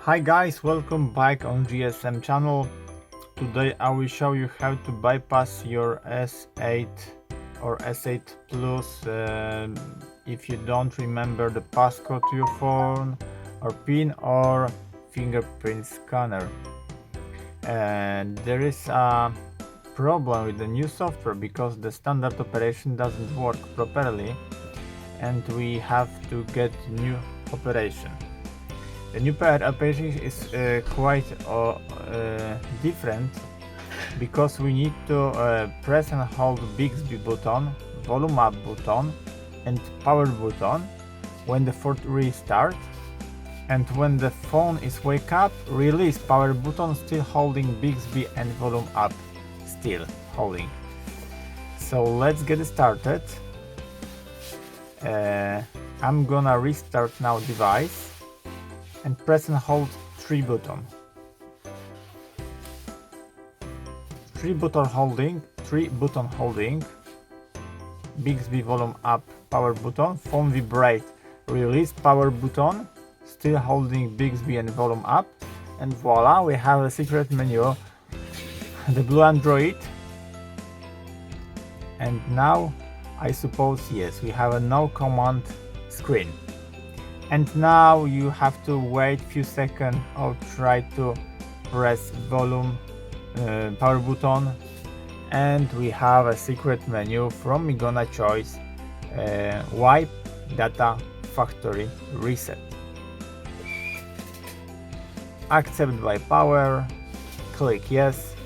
Hi guys, welcome back on GSM channel. Today I will show you how to bypass your S8 or S8 Plus if you don't remember the passcode to your phone or PIN or fingerprint scanner. And there is a problem with the new software because the standard operation doesn't work properly and we have to get new operation. The new operation is quite different because we need to press and hold Bixby button, volume up button and power button when the phone restarts, and when the phone is wake up, release power button still holding Bixby and volume up still holding. So let's get started. I'm gonna restart now device and press and hold 3 button. 3 button holding, Bixby volume up power button, phone vibrate, release power button, still holding Bixby and volume up, and voila, we have a secret menu, the blue Android. And now I suppose yes, we have a no command screen. And now you have to wait few seconds or try to press volume power button, and we have a secret menu from me gonna choose wipe data factory reset. Accept by power, click yes.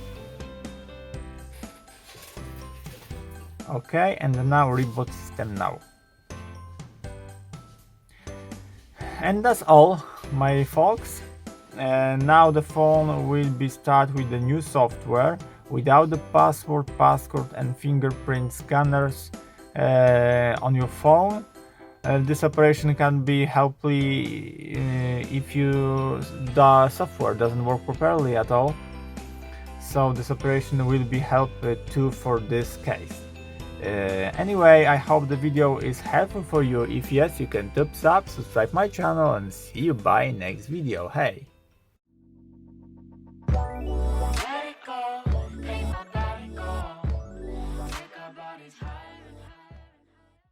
Okay, and now reboot system now. And that's all, my folks. Now the phone will be started with the new software without the passcode and fingerprint scanners on your phone. This operation can be helpful if the software doesn't work properly at all. So this operation will be helpful too for this case. Anyway, I hope the video is helpful for you. If yes, you can thumbs up, subscribe my channel, and see you by next video. Hey!